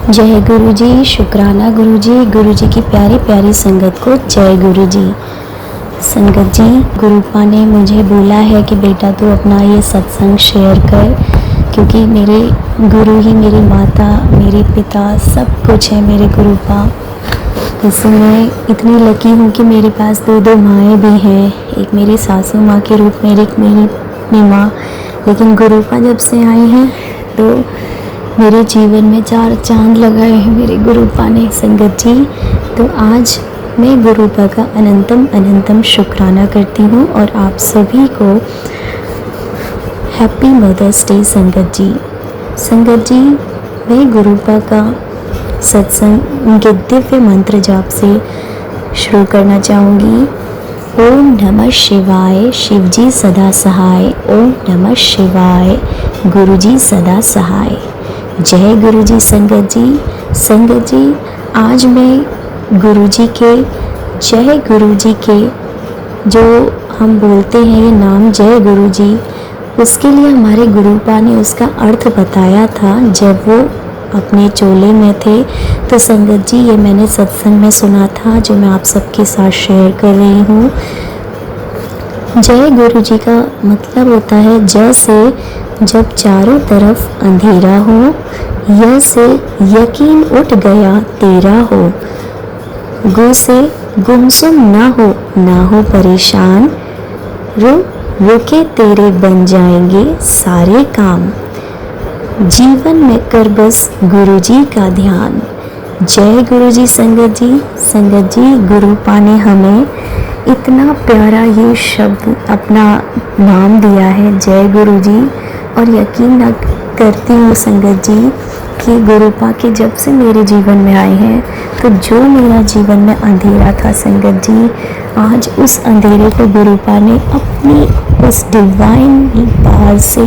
जय गुरु जी। शुक्राना गुरु जी। गुरु जी की प्यारी प्यारी संगत को जय गुरु जी। संगत जी, गुरुपा ने मुझे बोला है कि बेटा तू अपना ये सत्संग शेयर कर, क्योंकि मेरे गुरु ही मेरी माता, मेरे पिता, सब कुछ है मेरे गुरुपा। जैसे मैं इतनी लकी हूँ कि मेरे पास दो माएँ भी हैं, एक मेरी सासू माँ के रूप में, एक मेरी अपनी माँ। लेकिन गुरुपा जब से आई हैं तो मेरे जीवन में चार चांद लगाए हैं मेरे गुरुपा ने। संगत जी, तो आज मैं गुरुपा का अनंतम अनंतम शुक्राना करती हूँ और आप सभी को हैप्पी मदर्स डे। संगत जी, मैं गुरुपा का सत्संग उनके दिव्य मंत्र जाप से शुरू करना चाहूँगी। ओम नमः शिवाय, शिवजी सदा सहाय। ओम नमः शिवाय, गुरुजी सदा सहाय। जय गुरु जी। संगत जी, आज मैं गुरु जी के, जय गुरु जी के जो हम बोलते हैं ये नाम जय गुरु जी, उसके लिए हमारे गुरुपा ने उसका अर्थ बताया था जब वो अपने चोले में थे। तो संगत जी, ये मैंने सत्संग में सुना था जो मैं आप सबके साथ शेयर कर रही हूँ। जय गुरु जी का मतलब होता है ज से जब चारों तरफ अंधेरा हो, य से यकीन उठ गया तेरा हो, गो से गुमसुम ना हो परेशान, रुके तेरे बन जाएंगे सारे काम, जीवन में कर बस गुरु जी का ध्यान। जय गुरु जी। संगत जी, गुरुपा ने हमें इतना प्यारा ये शब्द, अपना नाम दिया है जय गुरु जी। और यकीन न करती हूँ संगत जी कि गुरुपा के जब से मेरे जीवन में आए हैं तो जो मेरा जीवन में अंधेरा था संगत जी, आज उस अंधेरे को गुरुपा ने अपनी उस डिवाइन पावर से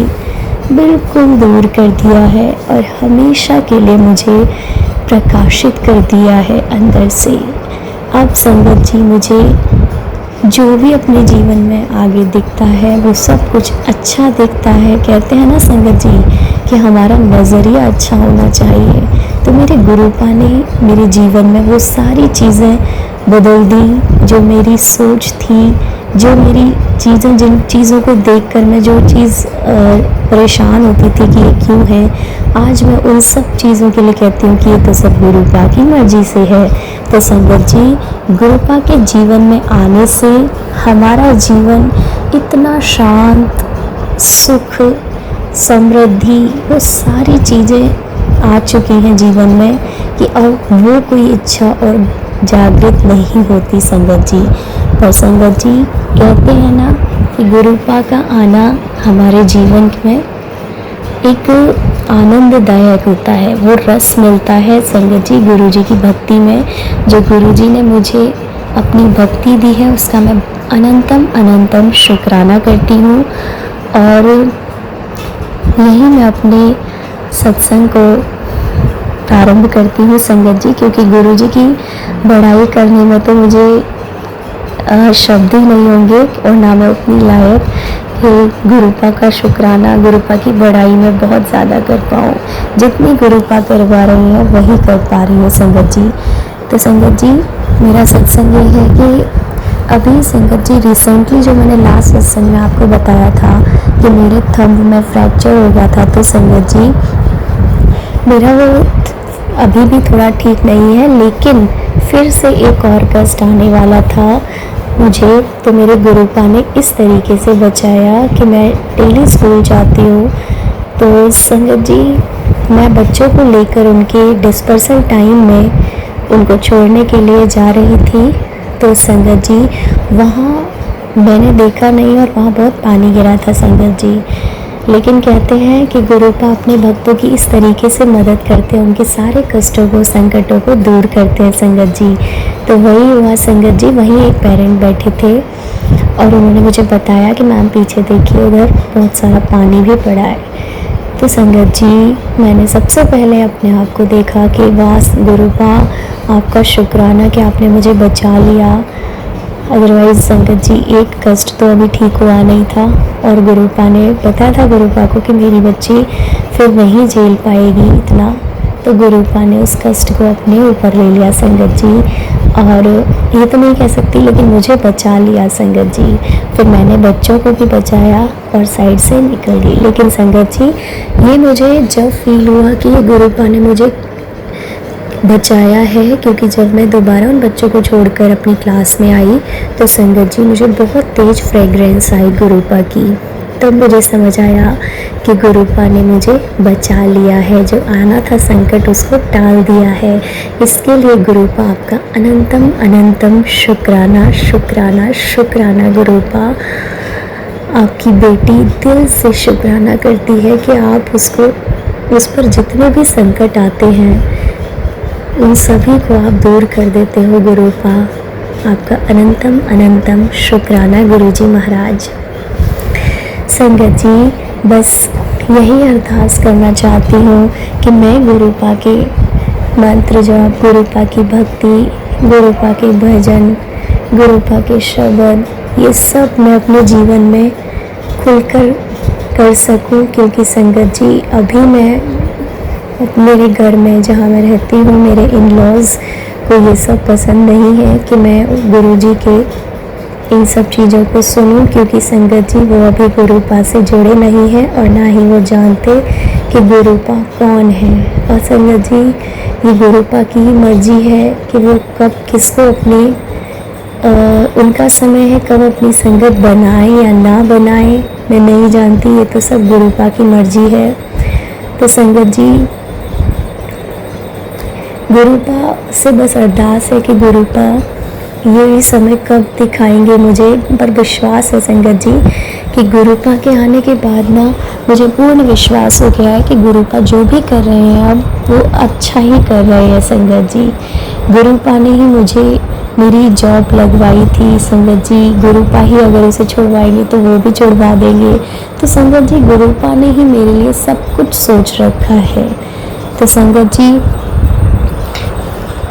बिल्कुल दूर कर दिया है और हमेशा के लिए मुझे प्रकाशित कर दिया है अंदर से। अब संगत जी, मुझे जो भी अपने जीवन में आगे दिखता है वो सब कुछ अच्छा दिखता है। कहते हैं ना संगत जी कि हमारा नज़रिया अच्छा होना चाहिए। तो मेरे गुरुपा ने मेरे जीवन में वो सारी चीज़ें बदल दी जो मेरी सोच थी, जो मेरी चीज़ें, जिन चीज़ों को देखकर मैं जो चीज़ परेशान होती थी कि ये क्यों है, आज मैं उन सब चीज़ों के लिए कहती हूँ कि ये तो सब गुरुपा की मर्जी से है। तो संगत जी, गुरुपा के जीवन में आने से हमारा जीवन इतना शांत, सुख, समृद्धि, वो सारी चीज़ें आ चुकी हैं जीवन में कि अब वो कोई इच्छा और जागृत नहीं होती संगत जी। पर संगत जी, कहते हैं ना कि गुरुपा का आना हमारे जीवन में एक आनंददायक होता है, वो रस मिलता है संगत जी गुरुजी की भक्ति में। जो गुरुजी ने मुझे अपनी भक्ति दी है उसका मैं अनंतम अनंतम शुक्राना करती हूँ। और यही मैं अपने सत्संग को प्रारंभ करती हूँ संगत जी, क्योंकि गुरुजी की बड़ाई करने में तो मुझे शब्द ही नहीं होंगे और ना मैं उतनी लायक कि गुरुपा का शुक्राना, गुरुपा की बड़ाई में बहुत ज़्यादा कर पाऊँ। जितनी गुरुपा करवा रही है वही कर पा रही है संगत जी। तो संगत जी, मेरा सत्संग ये है कि अभी संगत जी रिसेंटली जो मैंने लास्ट सत्संग में आपको बताया था कि मेरे थंब में फ्रैक्चर हो गया था, तो संगत जी मेरा वो अभी भी थोड़ा ठीक नहीं है, लेकिन फिर से एक और कष्ट आने वाला था मुझे। तो मेरे गुरुपा ने इस तरीके से बचाया कि मैं डेली स्कूल जाती हूँ। तो संगत जी, मैं बच्चों को लेकर उनके डिस्पर्सल टाइम में उनको छोड़ने के लिए जा रही थी। तो संगत जी, वहाँ मैंने देखा नहीं और वहाँ बहुत पानी गिरा था संगत जी। लेकिन कहते हैं कि गुरुपा अपने भक्तों की इस तरीके से मदद करते हैं, उनके सारे कष्टों को, संकटों को दूर करते हैं संगत जी। तो वही हुआ संगत जी, वहीं एक पेरेंट बैठे थे और उन्होंने मुझे बताया कि मैम पीछे देखिए, उधर बहुत सारा पानी भी पड़ा है। तो संगत जी, मैंने सबसे पहले अपने आप को देखा कि वाह गुरुपा, आपका शुक्राना कि आपने मुझे बचा लिया। अदरवाइज़ संगत जी एक कष्ट तो अभी ठीक हुआ नहीं था। और गुरुपा ने बताया था गुरुपा को कि मेरी बच्ची फिर नहीं झेल पाएगी इतना, तो गुरुपा ने उस कष्ट को अपने ऊपर ले लिया संगत जी, और ये तो नहीं कह सकती लेकिन मुझे बचा लिया संगत जी। फिर मैंने बच्चों को भी बचाया और साइड से निकल गई। लेकिन संगत जी, ये मुझे जब फील हुआ कि ये गुरुपा ने मुझे बचाया है, क्योंकि जब मैं दोबारा उन बच्चों को छोड़कर अपनी क्लास में आई तो संगत जी मुझे बहुत तेज फ्रेगरेंस आई गुरुपा की। तब मुझे समझ आया कि गुरुपा ने मुझे बचा लिया है, जो आना था संकट उसको टाल दिया है। इसके लिए गुरुपा आपका अनंतम अनंतम शुक्राना शुक्राना शुक्राना। गुरुपा आपकी बेटी दिल से शुक्राना करती है कि आप उस पर जितने भी संकट आते हैं उन सभी को आप दूर कर देते हो गुरुपा। आपका अनंतम अनंतम शुक्राना गुरुजी महाराज। संगत जी, बस यही अरदास करना चाहती हूँ कि मैं गुरुपा के मंत्र जाप, गुरुपा की भक्ति, गुरुपा के भजन, गुरुपा के शब्द, ये सब मैं अपने जीवन में खुलकर कर सकूँ। क्योंकि संगत जी, अभी मैं मेरे घर में जहाँ मैं रहती हूँ, मेरे इन लॉज को ये सब पसंद नहीं है कि मैं गुरुजी के इन सब चीज़ों को सुनूं, क्योंकि संगत जी वो अभी गुरुपा से जुड़े नहीं हैं और ना ही वो जानते कि गुरुपा कौन है। और संगत जी, ये गुरुपा की ही मर्जी है कि वो कब किसको अपनी उनका समय है कब अपनी संगत बनाए या ना बनाए, मैं नहीं जानती। ये तो सब गुरुपा की मर्जी है। तो संगत जी, गुरुपा से बस अरदास है कि गुरुपा ये समय कब दिखाएंगे मुझे। पर विश्वास है संगत जी कि गुरुपा के आने के बाद ना मुझे पूर्ण विश्वास हो गया है कि गुरुपा जो भी कर रहे हैं अब वो अच्छा ही कर रहे हैं संगत जी। गुरुपा ने ही मुझे मेरी जॉब लगवाई थी संगत जी। गुरुपा ही अगर उसे छुड़वाएंगे तो वो भी छुड़वा देंगे। तो संगत जी, गुरुपा ने ही मेरे लिए सब कुछ सोच रखा है। तो संगत जी,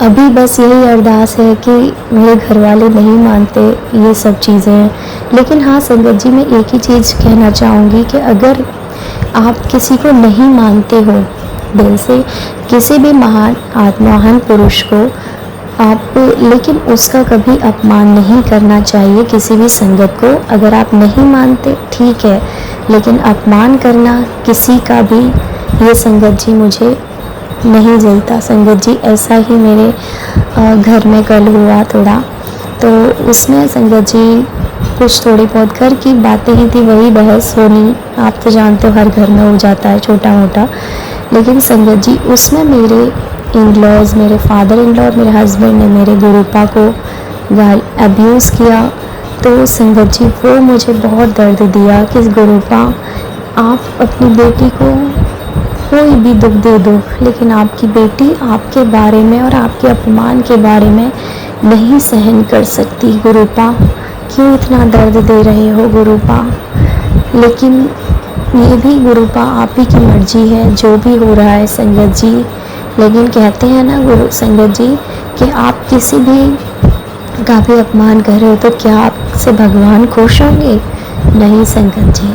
अभी बस यही अरदास है कि मेरे घर वाले नहीं मानते ये सब चीज़ें। लेकिन हाँ संगत जी, मैं एक ही चीज़ कहना चाहूँगी कि अगर आप किसी को नहीं मानते हो दिल से, किसी भी महान पुरुष को आप, लेकिन उसका कभी अपमान नहीं करना चाहिए किसी भी संगत को। अगर आप नहीं मानते ठीक है, लेकिन अपमान करना किसी का भी, ये संगत जी मुझे नहीं जलता। संगत जी, ऐसा ही मेरे घर में कल हुआ थोड़ा, तो उसमें संगत जी कुछ थोड़ी बहुत घर की बातें ही थी, वही बहस होनी आप तो जानते हो हर घर में हो जाता है छोटा मोटा। लेकिन संगत जी, उसमें मेरे इन लॉज, मेरे फादर इन लॉ और मेरे हस्बैंड ने मेरे गुरुपा को अब्यूज़ किया। तो संगत जी, वो मुझे बहुत दर्द दिया कि गुरुपा आप अपनी बेटी को कोई भी दुख दे दो, लेकिन आपकी बेटी आपके बारे में और आपके अपमान के बारे में नहीं सहन कर सकती। गुरुपा क्यों इतना दर्द दे रहे हो गुरुपा। लेकिन ये भी गुरुपा आप ही की मर्जी है जो भी हो रहा है संगत जी। लेकिन कहते हैं ना गुरु संगत जी कि आप किसी भी का भी अपमान कर रहे हो तो क्या आपसे भगवान खुश होंगे? नहीं संगत जी,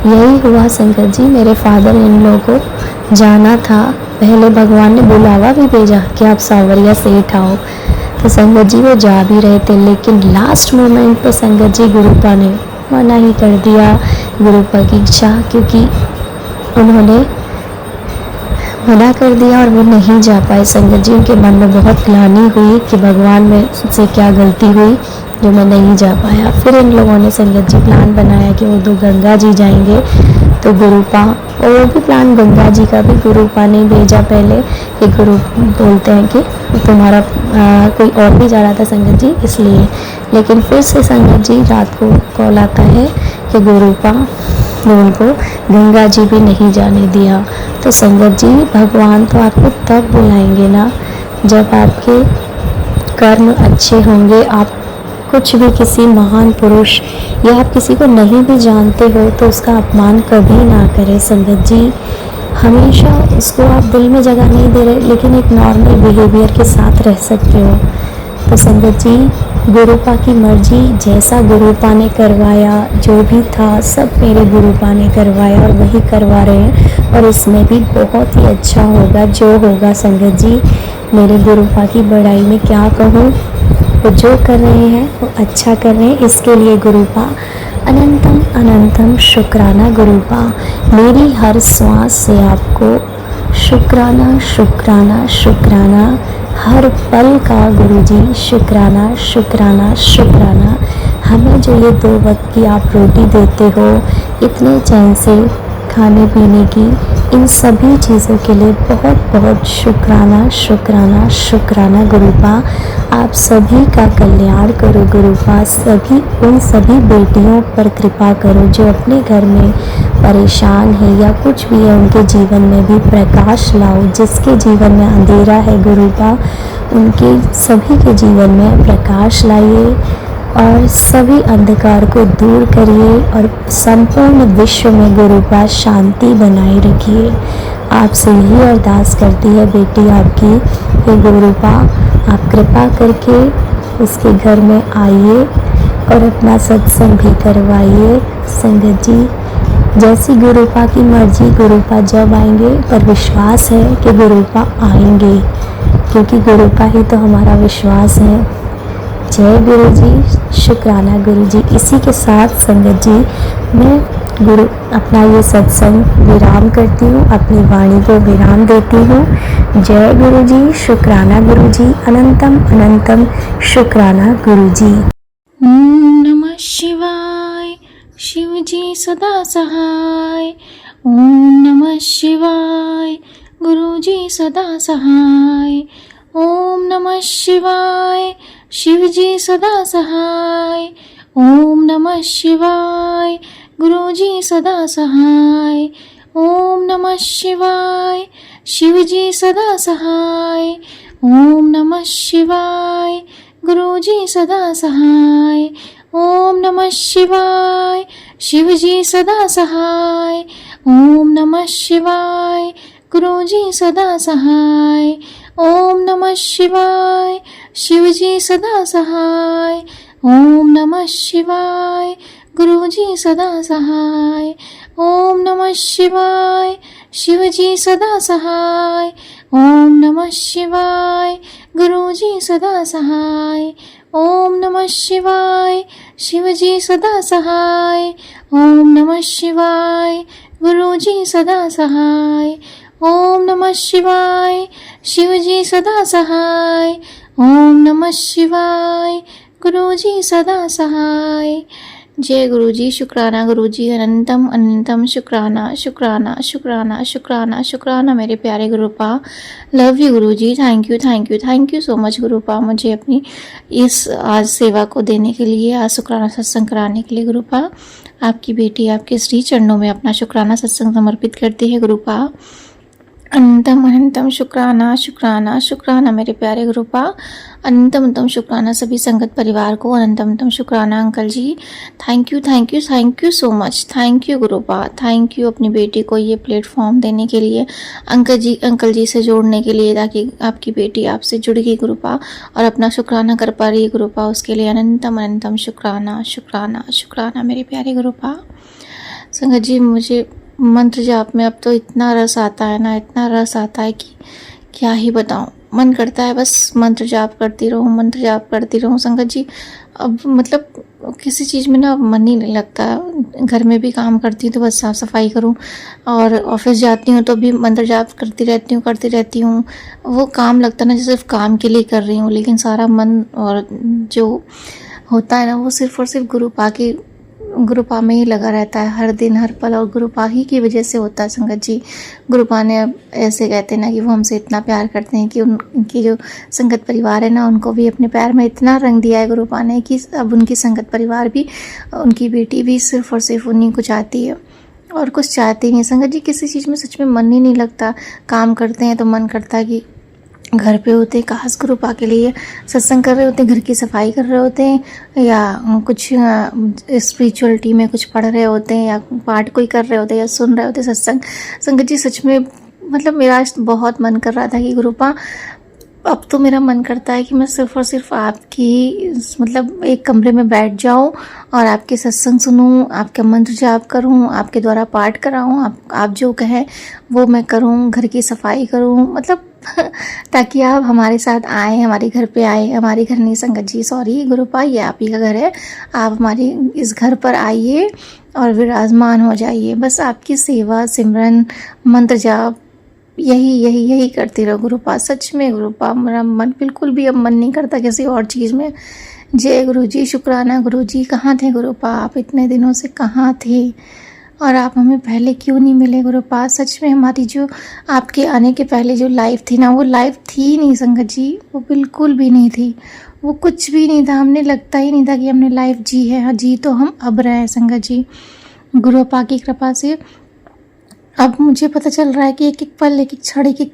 यही हुआ संगत जी। मेरे फादर इन लोगों को जाना था, पहले भगवान ने बुलावा भी भेजा कि आप सावरिया सेठ आओ, तो संगत जी वो जा भी रहे थे। लेकिन लास्ट मोमेंट पे संगत जी गुरुपा ने मना ही कर दिया, गुरुपा की इच्छा, क्योंकि उन्होंने मना कर दिया और वो नहीं जा पाए संगत जी। उनके मन में बहुत ग्लानि हुई कि भगवान में से क्या गलती हुई जो मैं नहीं जा पाया। फिर इन लोगों ने संगत जी प्लान बनाया कि वो 2 गंगा जी जाएंगे। तो गुरुपा, और वो भी प्लान गंगा जी का भी गुरुपा ने भेजा पहले कि गुरु बोलते हैं कि तुम्हारा कोई और भी जा रहा था संगत जी इसलिए। लेकिन फिर से संगत जी रात को कॉल आता है कि गुरुपा ने उनको गंगा जी भी नहीं जाने दिया। तो संगत जी, भगवान तो आपको तब बुलाएंगे ना जब आपके कर्म अच्छे होंगे। आप कुछ भी किसी महान पुरुष या आप किसी को नहीं भी जानते हो तो उसका अपमान कभी ना करें संगत जी। हमेशा उसको आप दिल में जगह नहीं दे रहे, लेकिन एक नॉर्मल बिहेवियर के साथ रह सकते हो। तो संगत जी, गुरुपा की मर्जी, जैसा गुरुपा ने करवाया, जो भी था सब मेरे गुरुपा ने करवाया और वही करवा रहे हैं, और इसमें भी बहुत ही अच्छा होगा जो होगा। संगत जी, मेरे गुरुपा की बड़ाई में क्या कहूँ, वो जो कर रहे हैं वो अच्छा कर रहे हैं, इसके लिए गुरुपा अनंतम अनंतम शुक्राना। गुरुपा, मेरी हर श्वास से आपको शुक्राना शुक्राना शुक्राना, हर पल का गुरुजी शुक्राना शुक्राना शुक्राना। हमें जो ये 2 वक्त की आप रोटी देते हो, इतने चैन से खाने पीने की, इन सभी चीज़ों के लिए बहुत बहुत शुक्राना शुक्राना शुक्राना। गुरुपा, आप सभी का कल्याण करो गुरुपा, उन सभी बेटियों पर कृपा करो जो अपने घर में परेशान है या कुछ भी है, उनके जीवन में भी प्रकाश लाओ। जिसके जीवन में अंधेरा है गुरुपा, उनके सभी के जीवन में प्रकाश लाइए और सभी अंधकार को दूर करिए और संपूर्ण विश्व में गुरुपा शांति बनाए रखिए। आपसे यही अरदास करती है बेटी आपकी, हे गुरुपा, आप कृपा करके उसके घर में आइए और अपना सत्संग भी करवाइए। संगत जी, जैसी गुरुपा की मर्जी, गुरुपा जब आएंगे, पर विश्वास है कि गुरुपा आएंगे, क्योंकि गुरुपा ही तो हमारा विश्वास है। जय गुरु जी, शुक्राना गुरु जी। इसी के साथ संगत जी, मैं अपना ये सत्संग विराम करती हूँ, अपनी वाणी को विराम देती हूँ। जय गुरु जी, शुक्राना गुरु जी, अनंतम अनंतम शुक्राना गुरु जी। ओम नमः शिवाय, शिव जी सदा सहाय। ओम नमः शिवाय, गुरु जी सदा सहाय। ओम नमः शिवाय, शिव जी सदा सहाय। ओम नमः शिवाय, गुरु जी सदा सहाय। ओम नमः शिवाय, शिव जी सदा सहाय। ओम नमः शिवाय, गुरु जी सदा सहाय। ओम नमः शिवाय, शिव जी सदा सहाय। ओम नमः शिवाय, गुरु जी सदा सहाय। ओम नमः शिवाय, शिव जी सदा सहाय। ओम नमः शिवाय, गुरु जी सदा सहाय। ओम नमः शिवाय, शिव जी सदा सहाय। ओम नमः शिवाय, गुरु जी सदा सहाय। ओम नमः शिवाय, शिव जी सदा सहाय। ओम नमः शिवाय, गुरु जी सदा सहाय। ओम नमः शिवाय, शिव जी सदा सहाय। ओम नमः शिवाय, गुरु जी सदा सहाय। जय गुरु जी, शुक्राना गुरु जी, अनंतम अनंतम शुक्राना शुक्राना शुक्राना शुक्राना शुक्राना मेरे प्यारे गुरुपा। लव यू गुरु जी, thank you thank you thank you so much गुरुपा, मुझे अपनी इस आज सेवा को देने के लिए, आज शुक्राना सत्संग कराने के लिए गुरुपा। आपकी बेटी आपके श्री चरणों में अपना शुक्राना सत्संग समर्पित करती है गुरुपा। अनंतम अनंतम शुक्राना शुक्राना शुक्राना मेरे प्यारे गुरुपा। अनंतम अनंतम शुक्राना सभी संगत परिवार को। अनंतम अनंतम शुक्राना uncle ji, thank you so much. Thank you गुरुपा, thank you अपनी बेटी को ये प्लेटफॉर्म देने के लिए, अंकल जी से जोड़ने के लिए, ताकि आपकी बेटी आपसे जुड़ गई गुरुपा और अपना शुक्राना कर पा रही है गुरुपा। उसके लिए अनंतम अनंतम शुक्राना शुक्राना शुक्राना मेरे प्यारे गुरुपा। संगत जी, मुझे मंत्र जाप में अब तो इतना रस आता है ना, इतना रस आता है कि क्या ही बताऊं। मन करता है बस मंत्र जाप करती रहूं, मंत्र जाप करती रहूं। संगत जी, अब मतलब किसी चीज़ में ना मन ही नहीं लगता। घर में भी काम करती हूँ तो बस साफ़ सफाई करूँ, और ऑफिस जाती हूँ तो भी मंत्र जाप करती रहती हूँ। वो काम लगता है ना जैसे सिर्फ काम के लिए कर रही हूँ, लेकिन सारा मन और जो होता है ना वो सिर्फ और सिर्फ गुरुपा में ही लगा रहता है, हर दिन हर पल, और गुरुपा ही की वजह से होता है। संगत जी, गुरुपा ने अब ऐसे कहते हैं ना कि वो हमसे इतना प्यार करते हैं कि उनकी जो संगत परिवार है ना, उनको भी अपने पैर में इतना रंग दिया है गुरुपा ने कि अब उनकी संगत परिवार भी, उनकी बेटी भी सिर्फ और सिर्फ उन्हीं को चाहती है और कुछ चाहती नहीं। संगत जी, किसी चीज़ में सच में मन ही नहीं लगता। काम करते हैं तो मन करता है कि घर पे होते काश गुरुपा के लिए सत्संग कर रहे होते, घर की सफाई कर रहे होते हैं, या कुछ स्पिरिचुअलिटी में कुछ पढ़ रहे होते हैं, या पाठ कोई कर रहे होते या सुन रहे होते सत्संग। संगत जी, सच में मतलब मेरा आज बहुत मन कर रहा था कि गुरुपा अब तो मेरा मन करता है कि मैं सिर्फ़ और सिर्फ आपकी मतलब एक कमरे में बैठ जाऊं और आपके सत्संग सुनूं, आपका मंत्र जाप करूं, आपके द्वारा पाठ कराऊं, आप जो कहें वो मैं करूं, घर की सफाई करूं, मतलब ताकि आप हमारे साथ आए, हमारे घर पे आए, हमारे घर नहीं संगत जी, सॉरी गुरुपा, ये आप ही का घर है, आप हमारे इस घर पर आइए और विराजमान हो जाइए। बस आपकी सेवा, सिमरन, मंत्र जाप यही यही यही करती रहो गुरुपा। सच में गुरुपा, मेरा मन बिल्कुल भी अब मन नहीं करता किसी और चीज़ में। जय गुरु जी, शुक्राना गुरु जी। कहाँ थे गुरुपा आप, इतने दिनों से कहाँ थे और आप हमें पहले क्यों नहीं मिले गुरुपा। सच में हमारी जो आपके आने के पहले जो लाइफ थी ना, वो लाइफ थी नहीं संगत जी, वो बिल्कुल भी नहीं थी, वो कुछ भी नहीं था। हमने लगता ही नहीं था कि हमने लाइफ जी है। हाँ, जी तो हम अब रहे हैं संगत जी, गुरुपा की कृपा से। अब मुझे पता चल रहा है कि एक एक पल, एक एक क्षण, एक एक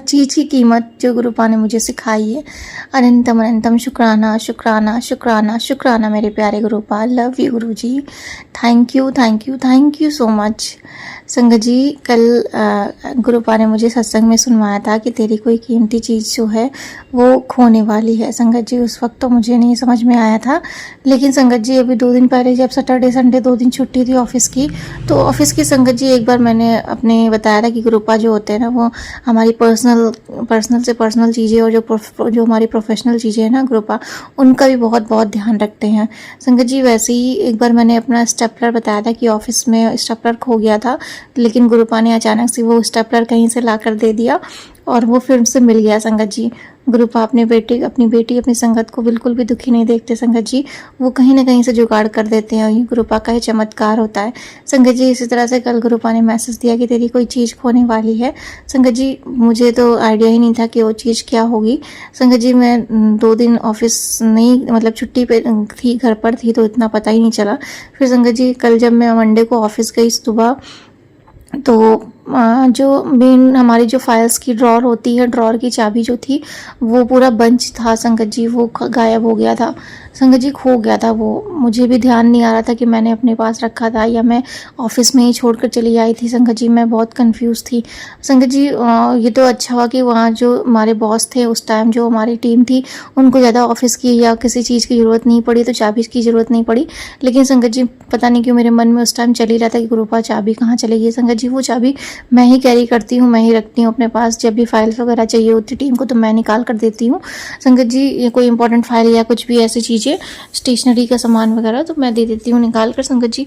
चीज़ की कीमत जो गुरुपा ने मुझे सिखाई है। अनंतम अनंतम शुक्राना शुक्राना शुक्राना शुक्राना मेरे प्यारे गुरुपा। लव यू गुरु जी, thank you thank you thank you so much. संगत जी, कल गुरुपा ने मुझे सत्संग में सुनवाया था कि तेरी कोई कीमती चीज़ जो है वो खोने वाली है। संगत जी, उस वक्त तो मुझे नहीं समझ में आया था, लेकिन संगत जी अभी 2 दिन पहले जब सैटरडे संडे 2 दिन छुट्टी थी ऑफिस की, तो ऑफिस की संगत जी एक बार मैंने अपने बताया था कि गुरुपा जो होते हैं ना, वो हमारी पर्सनल से पर्सनल चीज़ें और जो हमारी प्रोफेशनल चीज़ें हैं ना गुरुपा, उनका भी बहुत बहुत ध्यान रखते हैं। संगत जी, वैसे ही एक बार मैंने अपना स्टेपलर बताया था कि ऑफिस में स्टेपलर खो गया था, लेकिन गुरुपा ने अचानक से वो स्टेपलर कहीं से ला कर दे दिया और वो फिर से मिल गया। संगत जी, गुरुपा अपनी बेटी अपनी संगत को बिल्कुल भी दुखी नहीं देखते संगत जी, वो कहीं ना कहीं से जुगाड़ कर देते हैं। ये गुरुपा का ही चमत्कार होता है संगत जी। इसी तरह से कल गुरुपा ने मैसेज दिया कि तेरी कोई चीज़ खोने वाली है। संगत जी, मुझे तो आइडिया ही नहीं था कि वो चीज़ क्या होगी। संगत जी, मैं 2 दिन ऑफिस नहीं, मतलब छुट्टी पे थी, घर पर थी, तो इतना पता ही नहीं चला। फिर संगत जी, कल जब मैं मंडे को ऑफिस गई सुबह, तो जो मेन हमारी जो फाइल्स की ड्रॉर होती है, ड्रॉर की चाबी जो थी वो पूरा बंच था संगत जी, वो गायब हो गया था संगत जी, खो गया था वो। मुझे भी ध्यान नहीं आ रहा था कि मैंने अपने पास रखा था या मैं ऑफिस में ही छोड़कर चली आई थी संगत जी। मैं बहुत कंफ्यूज थी संगत जी। ये तो अच्छा हुआ कि वहाँ जो हमारे बॉस थे उस टाइम, जो हमारी टीम थी, उनको ज़्यादा ऑफिस की या किसी चीज़ की ज़रूरत नहीं पड़ी, तो चाबी की ज़रूरत नहीं पड़ी। लेकिन संगत जी, पता नहीं क्यों मेरे मन में उस टाइम चल ही रहा था कि गुरुपा चाबी कहाँ चली गई। संगत जी, वो चाबी मैं ही कैरी करती हूँ, मैं ही रखती हूँ अपने पास। जब भी फाइल्स वगैरह चाहिए होती टीम को तो मैं निकाल कर देती हूँ संगत जी। ये कोई इंपॉर्टेंट फाइल या कुछ भी ऐसी चीज़ें, स्टेशनरी का सामान वगैरह, तो मैं दे देती हूँ निकाल कर संगत जी।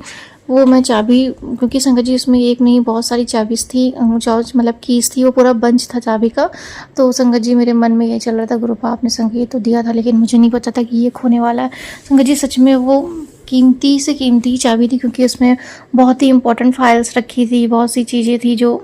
वो मैं चाबी, क्योंकि संगत जी उसमें एक नहीं बहुत सारी चाबीज थी, मतलब कीज थी, वो पूरा बंच था चाबी का। तो संगत जी, मेरे मन में ये चल रहा था गुरुपा आपने संकेत तो दिया था, लेकिन मुझे नहीं पता था कि ये खोने वाला है। संगत जी, सच में वो कीमती से कीमती चाबी थी, क्योंकि उसमें बहुत ही इंपॉर्टेंट फाइल्स रखी थी, बहुत सी चीज़ें थी जो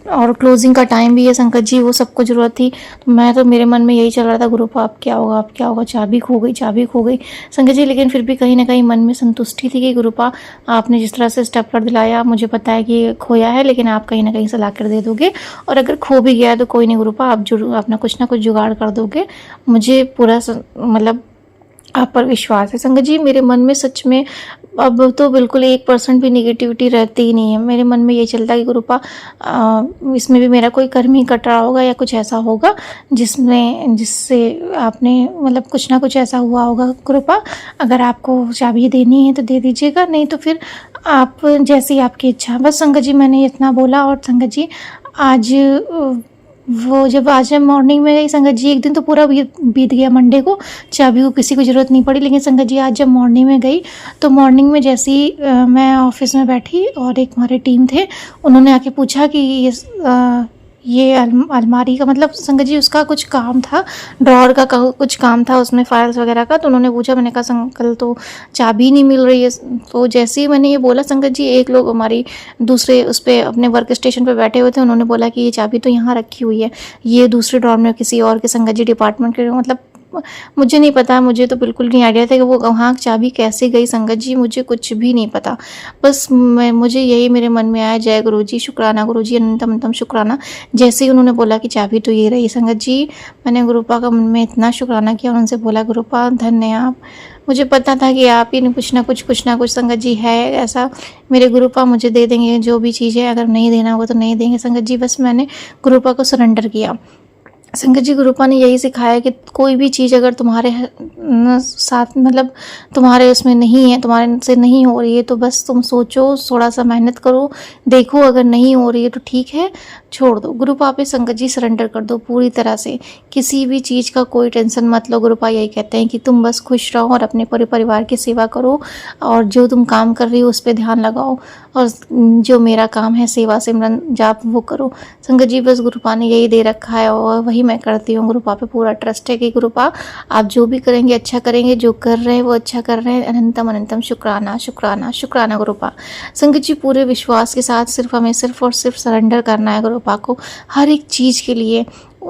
और क्लोजिंग का टाइम भी है संकट जी, वो सबको ज़रूरत थी। तो मैं तो, मेरे मन में यही चल रहा था गुरुपा अब क्या होगा, अब क्या होगा, चाबी खो गई संकट जी। लेकिन फिर भी कहीं ना कहीं मन में संतुष्टि थी कि गुरुपा आपने जिस तरह से स्टेपलर दिलाया, मुझे पता है कि खोया है, लेकिन आप कहीं ना कहीं से ला कर दे दोगे, और अगर खो भी गया तो कोई नहीं गुरुपा, आप जरूर अपना कुछ ना कुछ जुगाड़ कर दोगे। मुझे पूरा मतलब आप पर विश्वास है संगत जी। मेरे मन में सच में अब तो बिल्कुल 1% भी नेगेटिविटी रहती ही नहीं है। मेरे मन में ये चलता है कि गुरुपा इसमें भी मेरा कोई कर्म ही कट रहा होगा या कुछ ऐसा होगा जिससे आपने मतलब कुछ ना कुछ ऐसा हुआ होगा गुरुपा। अगर आपको चाबी देनी है तो दे दीजिएगा, नहीं तो फिर आप जैसी आपकी इच्छा। बस संगत जी, मैंने इतना बोला। और संगत जी, आज जब आज मॉर्निंग में गई संगत जी, एक दिन तो पूरा बीत गया, मंडे को चाबी को किसी को ज़रूरत नहीं पड़ी। लेकिन संगत जी, आज जब मॉर्निंग में गई तो मॉर्निंग में जैसे ही मैं ऑफिस में बैठी और एक हमारे टीम थे, उन्होंने आके पूछा कि ये अलमारी का, मतलब संगत जी उसका कुछ काम था, ड्रॉर का कुछ काम था उसमें, फाइल्स वगैरह का। तो उन्होंने पूछा, मैंने कहा कल तो चाबी नहीं मिल रही है। तो जैसे ही मैंने ये बोला संगत जी, एक लोग हमारी दूसरे उस पर अपने वर्क स्टेशन पर बैठे हुए थे, उन्होंने बोला कि ये चाबी तो यहाँ रखी हुई है, ये दूसरे ड्रॉर में किसी और के संगत जी डिपार्टमेंट के, मतलब मुझे नहीं पता, मुझे तो बिल्कुल नहीं आइडिया था कि वो वहाँ चाबी कैसे गई संगत जी, मुझे कुछ भी नहीं पता। बस मुझे यही मेरे मन में आया, जय गुरु जी, शुक्राना गुरु जी, अनंतम अनंतम शुक्राना। जैसे ही उन्होंने बोला कि चाबी तो ये रही संगत जी, मैंने गुरुपा का मन में इतना शुक्राना किया और उनसे बोला, गुरुपा धन्य आप। मुझे पता था कि आप ही ने कुछ ना कुछ संगत जी है ऐसा, मेरे गुरुपा मुझे दे देंगे जो भी चीज़ है, अगर नहीं देना होगा तो नहीं देंगे संगत जी। बस मैंने गुरुपा को सरेंडर किया। संगत जी गुरुपा ने यही सिखाया कि कोई भी चीज़ अगर तुम्हारे साथ मतलब तुम्हारे उसमें नहीं है, तुम्हारे से नहीं हो रही है, तो बस तुम सोचो, थोड़ा सा मेहनत करो, देखो अगर नहीं हो रही है तो ठीक है, छोड़ दो। गुरुपा पे संगत जी सरेंडर कर दो पूरी तरह से, किसी भी चीज़ का कोई टेंशन मत लो। गुरुपा यही कहते हैं कि तुम बस खुश रहो और अपने पूरे परिवार की सेवा करो, और जो तुम काम कर रही हो उस पर ध्यान लगाओ, और जो मेरा काम है सेवा सिमरन जाप वो करो। संगत जी बस गुरुपा ने यही दे रखा है और वही मैं करती हूँ। गुरुपा पे पूरा ट्रस्ट है कि गुरुपा आप जो भी करेंगे अच्छा करेंगे, जो कर रहे हैं वो अच्छा कर रहे हैं। अनंतम अनंतम शुक्राना शुक्राना शुक्राना गुरुपा। संगत जी पूरे विश्वास के साथ सिर्फ हमें सिर्फ और सिर्फ सरेंडर करना है गुरुपा को हर एक चीज़ के लिए।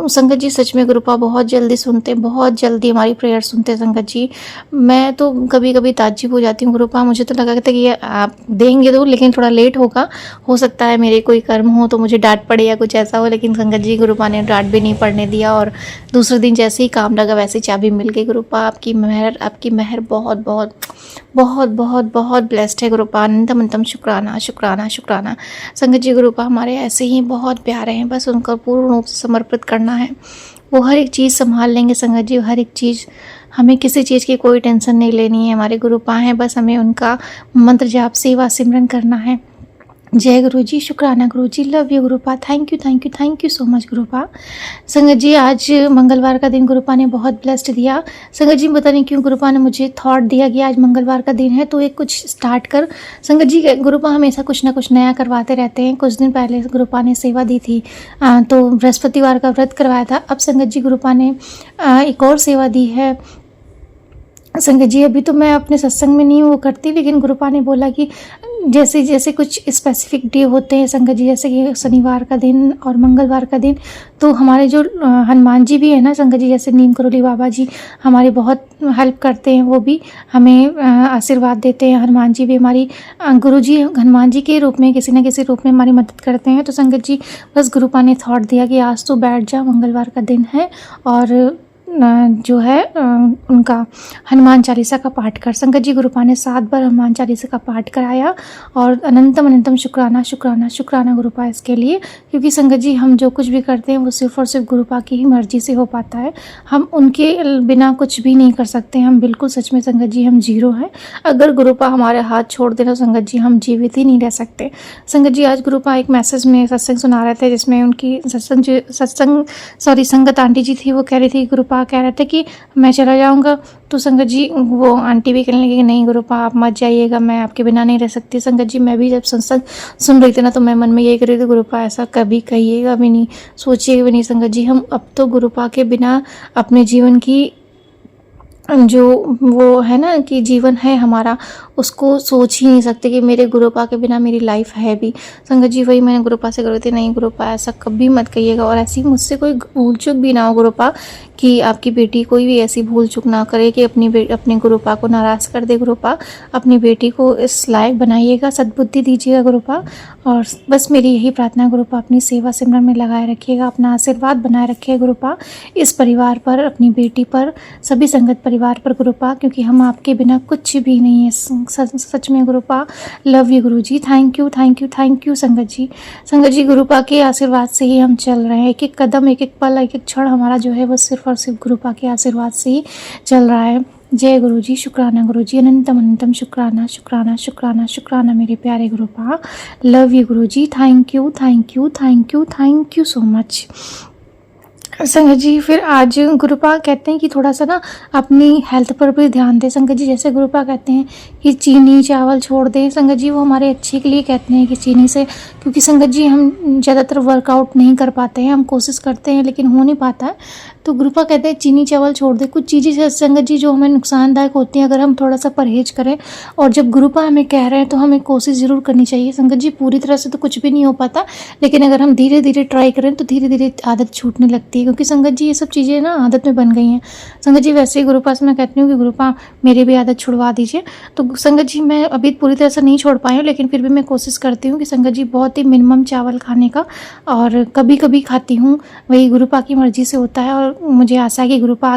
संगत जी सच में गुरुपा बहुत जल्दी सुनते हैं, बहुत जल्दी हमारी प्रेयर सुनते हैं। संगत जी मैं तो कभी कभी ताज्जुब हो जाती हूँ गुरुपा, मुझे तो लगा था कि ये आप देंगे तो लेकिन थोड़ा लेट होगा, हो सकता है मेरे कोई कर्म हो तो मुझे डांट पड़े या कुछ ऐसा हो, लेकिन संगत जी गुरुपा ने डांट भी नहीं पड़ने दिया, और दूसरे दिन जैसे ही काम लगा वैसे ही चाबी मिल गई। गुरुपा आपकी मेहर बहुत बहुत बहुत बहुत बहुत ब्लेस्ड है गुरुपा। अनंतम अनंतम शुक्राना शुक्राना शुक्राना। संगत जी गुरुपा हमारे ऐसे ही बहुत प्यारे हैं, बस उनका पूर्ण रूप से समर्पित करना है, वो हर एक चीज़ संभाल लेंगे। संगत जी हर एक चीज़, हमें किसी चीज़ की कोई टेंशन नहीं लेनी है। हमारे गुरुपा हैं, बस हमें उनका मंत्र जाप सेवा सिमरन करना है। जय गुरु जी, शुक्राना गुरु जी, love you गुरुपा, thank you thank you thank you so much गुरुपा। संगत जी आज मंगलवार का दिन गुरुपा ने बहुत ब्लेस्ड दिया। संगत जी पता नहीं क्यों गुरुपा ने मुझे थॉट दिया कि आज मंगलवार का दिन है तो एक कुछ स्टार्ट कर। संगत जी गुरुपा हमेशा कुछ ना कुछ नया करवाते रहते हैं। कुछ दिन पहले गुरुपा ने सेवा दी थी तो बृहस्पतिवार का व्रत करवाया था। अब संगत जी गुरुपा ने एक और सेवा दी है। संगत जी अभी तो मैं अपने सत्संग में नहीं वो करती, लेकिन गुरुपा ने बोला कि जैसे जैसे कुछ स्पेसिफिक डे होते हैं संगत जी, जैसे कि शनिवार का दिन और मंगलवार का दिन, तो हमारे जो हनुमान जी भी है ना संगत जी, जैसे नीम करोली बाबा जी हमारी बहुत हेल्प करते हैं, वो भी हमें आशीर्वाद देते हैं। हनुमान जी भी हमारी गुरु जी हनुमान जी के रूप में किसी न किसी रूप में हमारी मदद करते हैं। तो संगत जी बस गुरुपा ने थॉट दिया कि आज तो बैठ जा, मंगलवार का दिन है और जो है उनका हनुमान चालीसा का पाठ कर। संगत जी गुरुपा ने 7 बार हनुमान चालीसा का पाठ कराया, और अनंतम अनंतम शुक्राना शुक्राना शुक्राना गुरुपा इसके लिए, क्योंकि संगत जी हम जो कुछ भी करते हैं वो सिर्फ और सिर्फ गुरुपा की ही मर्जी से हो पाता है। हम उनके बिना कुछ भी नहीं कर सकते। हम बिल्कुल सच में संगत जी हम जीरो हैं। अगर गुरुपा हमारे हाथ छोड़ देना संगत जी हम जीवित ही नहीं रह सकते। संगत जी आज गुरुपा एक मैसेज में सत्संग सुना रहे थे, जिसमें उनकी संगत आंटी जी थी, वो कह रही थी गुरुपा कह रहे थे कि मैं चला जाऊंगा, तो संगत जी वो आंटी भी कहने लगी कि नहीं गुरुपा आप मत जाइएगा, मैं आपके बिना नहीं रह सकती। संगत जी मैं भी जब सत्संग सुन रही थी ना तो मैं मन में यही कर रही थी गुरुपा ऐसा कभी कहिएगा भी नहीं, सोचिएगा भी नहीं। संगत जी हम अब तो गुरुपा के बिना अपने जीवन की जो वो है ना कि जीवन है हमारा, उसको सोच ही नहीं सकते कि मेरे गुरुपा के बिना मेरी लाइफ है भी। संगत जी वही मैंने गुरुपा से करी थी, नहीं गुरुपा ऐसा कभी मत कहिएगा, और ऐसी मुझसे कोई भूल चूक भी ना हो गुरुपा, कि आपकी बेटी कोई भी ऐसी भूल चूक ना करे कि अपने गुरुपा को नाराज़ कर दे। गुरुपा अपनी बेटी को इस लायक बनाइएगा, सद्बुद्धि दीजिएगा गुरुपा, और बस मेरी यही प्रार्थना गुरुपा अपनी सेवा सिमरन में लगाए रखिएगा, अपना आशीर्वाद बनाए रखिएगा गुरुपा इस परिवार पर, अपनी बेटी पर, सभी संगत परिवार पर गुरुपा, क्योंकि हम आपके बिना कुछ भी नहीं है। सच में गुरुपा लव यू गुरु जी, thank you thank you thank you संगत जी। संगत जी गुरुपा के आशीर्वाद से ही हम चल रहे हैं, एक एक कदम एक एक पल एक एक क्षण हमारा जो है वो सिर्फ और सिर्फ गुरुपा के आशीर्वाद से ही चल रहा है। जय गुरु जी, शुक्राना गुरु जी, अनंतम अनंतम शुक्राना शुक्राना शुक्राना शुक्राना मेरे प्यारे गुरुपा, लव यू गुरु जी, thank you thank you thank you thank you so much. संगत जी फिर आज गुरुपा कहते हैं कि थोड़ा सा ना अपनी हेल्थ पर भी ध्यान दें। संगत जी जैसे गुरुपा कहते हैं कि चीनी चावल छोड़ दें, संगत जी वो हमारे अच्छे के लिए कहते हैं कि चीनी से, क्योंकि संगत जी हम ज़्यादातर वर्कआउट नहीं कर पाते हैं, हम कोशिश करते हैं लेकिन हो नहीं पाता है, तो गुरुपा कहते हैं चीनी चावल छोड़ दें। कुछ चीज़ें संगत जी जो हमें नुकसानदायक होती हैं, अगर हम थोड़ा सा परहेज करें, और जब गुरुपा हमें कह रहे हैं तो हमें कोशिश ज़रूर करनी चाहिए। संगत जी पूरी तरह से तो कुछ भी नहीं हो पाता, लेकिन अगर हम धीरे धीरे ट्राई करें तो धीरे धीरे आदत छूटने लगती है, क्योंकि संगत जी ये सब चीज़ें ना आदत में बन गई हैं। संगत जी वैसे ही गुरुपा से मैं कहती हूँ कि गुरुपा मेरी भी आदत छुड़वा दीजिए। तो संगत जी मैं अभी पूरी तरह से नहीं छोड़ पाई हूँ, लेकिन फिर भी मैं कोशिश करती हूँ कि संगत जी बहुत ही मिनिमम चावल खाने का, और कभी कभी खाती हूँ, वही गुरुपा की मर्जी से होता है। और मुझे आशा है कि गुरुपा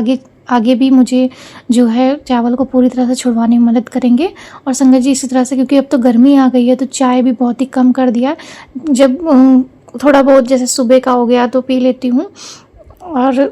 आगे भी मुझे जो है चावल को पूरी तरह से छुड़वाने में मदद करेंगे। और संगत जी इसी तरह से, क्योंकि अब तो गर्मी आ गई है तो चाय भी बहुत ही कम कर दिया है, जब थोड़ा बहुत जैसे सुबह का हो गया तो पी लेती हूँ, और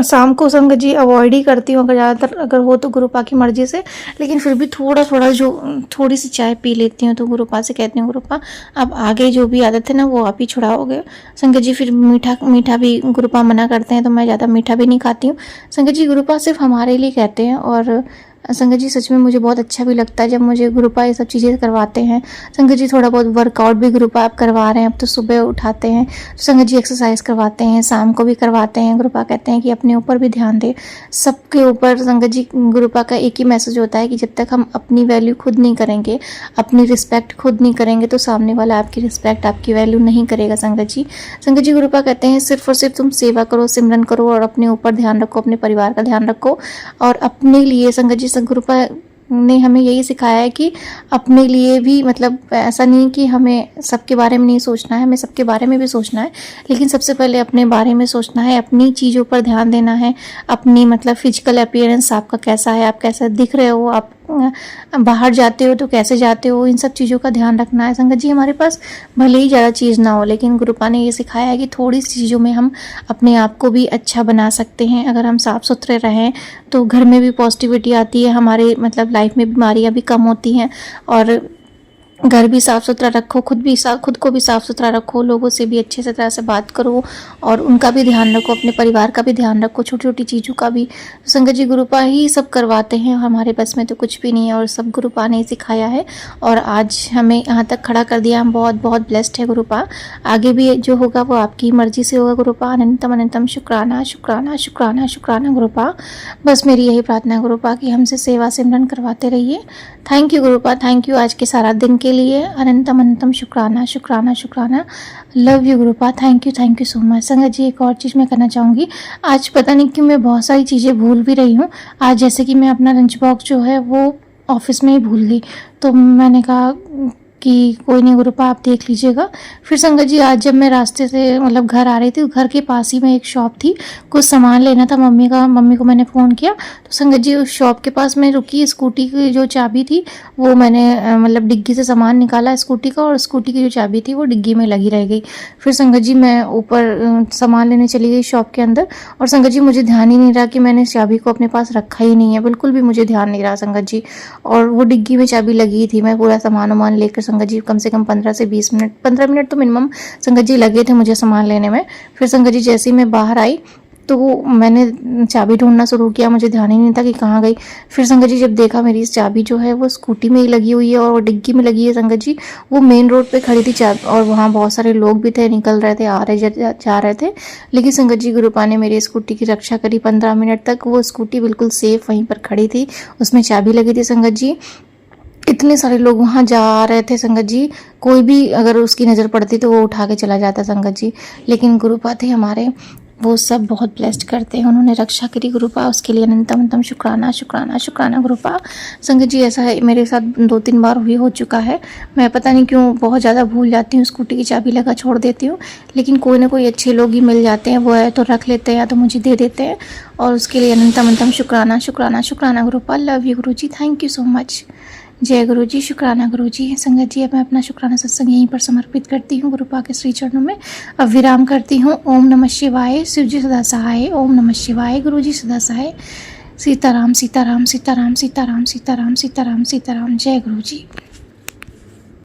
शाम को संगत जी अवॉइड ही करती हूँ, अगर ज़्यादातर अगर हो तो गुरुपा की मर्ज़ी से, लेकिन फिर भी थोड़ा थोड़ा जो थोड़ी सी चाय पी लेती हूँ। तो गुरुपा से कहती हूँ, गुरुपा अब आगे जो भी आदत है ना वो आप ही छुड़ाओगे। संगत जी फिर मीठा भी गुरुपा मना करते हैं, तो मैं ज़्यादा मीठा भी नहीं खाती हूँ। संगत जी गुरुपा सिर्फ हमारे लिए कहते हैं, और संगत जी सच में मुझे बहुत अच्छा भी लगता है जब मुझे गुरुपा ये सब चीज़ें करवाते हैं। संगत जी थोड़ा बहुत वर्कआउट भी गुरुपा आप करवा रहे हैं, अब तो सुबह उठाते हैं तो संगत जी एक्सरसाइज करवाते हैं, शाम को भी करवाते हैं। गुरुपा कहते हैं कि अपने ऊपर भी ध्यान दे, सबके ऊपर। संगत जी गुरुपा का एक ही मैसेज होता है कि जब तक हम अपनी वैल्यू खुद नहीं करेंगे, अपनी रिस्पेक्ट खुद नहीं करेंगे, तो सामने वाला आपकी रिस्पेक्ट, आपकी वैल्यू नहीं करेगा। संगत जी गुरुपा कहते हैं सिर्फ और सिर्फ तुम सेवा करो, सिमरन करो, और अपने ऊपर ध्यान रखो, अपने परिवार का ध्यान रखो, और अपने लिए संगत जी गुरुपा ने हमें यही सिखाया है कि अपने लिए भी, मतलब ऐसा नहीं कि हमें सबके बारे में नहीं सोचना है, हमें सबके बारे में भी सोचना है, लेकिन सबसे पहले अपने बारे में सोचना है, अपनी चीज़ों पर ध्यान देना है। अपनी मतलब फिजिकल अपीयरेंस आपका कैसा है, आप कैसा दिख रहे हो, आप बाहर जाते हो तो कैसे जाते हो, इन सब चीज़ों का ध्यान रखना है। संगत जी हमारे पास भले ही ज़्यादा चीज़ ना हो, लेकिन गुरुपा ने ये सिखाया है कि थोड़ी सी चीज़ों में हम अपने आप को भी अच्छा बना सकते हैं। अगर हम साफ़ सुथरे रहें तो घर में भी पॉजिटिविटी आती है, हमारे मतलब लाइफ में बीमारियां भी कम होती हैं, और घर भी साफ़ सुथरा रखो, खुद को भी साफ़ सुथरा रखो, लोगों से भी अच्छे से तरह से बात करो, और उनका भी ध्यान रखो, अपने परिवार का भी ध्यान रखो, छोटी छोटी चीज़ों का भी। तो संगत जी गुरुपा ही सब करवाते हैं, हमारे बस में तो कुछ भी नहीं है, और सब गुरुपा ने ही सिखाया है, और आज हमें यहाँ तक खड़ा कर दिया। हम बहुत बहुत ब्लेस्ड है गुरुपा। आगे भी जो होगा वो आपकी मर्जी से होगा गुरुपा। अनंतम अनंतम शुक्राना शुक्राना शुक्राना शुक्राना गुरुपा। बस मेरी यही प्रार्थना है गुरुपा कि हमसे सेवा सिमरन करवाते रहिए। थैंक यू गुरुपा, थैंक यू आज के सारा दिन के लिए। अनंतम अनंतम शुक्राना शुक्राना शुक्राना। Love you गुरुपा, thank you so much. संगत जी एक और चीज़ मैं करना चाहूँगी, आज पता नहीं क्यों मैं बहुत सारी चीज़ें भूल भी रही हूँ। आज जैसे कि मैं अपना लंच बॉक्स जो है वो ऑफिस में ही भूल गई, तो मैंने कहा कि कोई नहीं गुरुपा आप देख लीजिएगा। फिर संगत जी आज जब मैं रास्ते से मतलब घर आ रही थी, घर के पास ही में एक शॉप थी, कुछ सामान लेना था मम्मी को मैंने फ़ोन किया, तो संगत जी उस शॉप के पास मैं रुकी। स्कूटी की जो चाबी थी वो मैंने मतलब डिग्गी से सामान निकाला स्कूटी का, और स्कूटी की जो चाबी थी वो डिग्गी में लगी रह गई। फिर संगत जी मैं ऊपर सामान लेने चली गई शॉप के अंदर, और संगत जी मुझे ध्यान ही नहीं रहा कि मैंने चाबी को अपने पास रखा ही नहीं है, बिल्कुल भी मुझे ध्यान नहीं रहा संगत जी। और वो डिग्गी में चाबी लगी थी, मैं पूरा सामान वामान लेकर संगत जी कम से कम 15 से 20 मिनट, 15 मिनट तो मिनिमम संगत जी लगे थे मुझे सामान लेने में। फिर संगत जी जैसे ही मैं बाहर आई तो मैंने चाबी ढूंढना शुरू किया, मुझे ध्यान ही नहीं था कि कहाँ गई। फिर संगत जी जब देखा मेरी इस चाबी जो है वो स्कूटी में ही लगी हुई है, और वो डिग्गी में लगी है संगत जी। वो मेन रोड पे खड़ी थी चाबी, और वहाँ बहुत सारे लोग भी थे, निकल रहे थे, आ रहे जा रहे थे, लेकिन संगत जी गुरुपा ने मेरी स्कूटी की रक्षा करी। 15 मिनट तक वो स्कूटी बिल्कुल सेफ वहीं पर खड़ी थी, उसमें चाबी लगी थी संगत जी। इतने सारे लोग वहाँ जा रहे थे संगत जी, कोई भी अगर उसकी नज़र पड़ती तो वो उठा के चला जाता संगत जी, लेकिन गुरुपा थे हमारे, वो सब बहुत ब्लेस्ड करते हैं, उन्होंने रक्षा करी गुरुपा, उसके लिए अनंतम अनंतम शुक्राना शुक्राना शुक्राना गुरुपा। संगत जी ऐसा है मेरे साथ 2-3 बार हो चुका है, मैं पता नहीं क्यों बहुत ज़्यादा भूल जाती हूँ, स्कूटी की चाबी लगा छोड़ देती हूँ, लेकिन कोई ना कोई अच्छे लोग ही मिल जाते हैं, वो है तो रख लेते हैं या तो मुझे दे देते हैं, और उसके लिए अनंतम अनंतम शुक्राना शुक्राना शुक्राना गुरुपा। लव यू गुरु जी, थैंक यू सो मच। जय गुरु जी, शुक्राना गुरु जी। संगत जी अब मैं अपना शुक्राना सत्संग यहीं पर समर्पित करती हूँ गुरुपा के श्री चरणों में, अब विराम करती हूँ। ओम नमः शिवाय, शिव जी सदा सहाय। ओम नमः शिवाय, गुरु जी सदा सहाय। सीताराम सीताराम सीताराम सीताराम सीताराम सीताराम सीताराम। जय गुरु जी।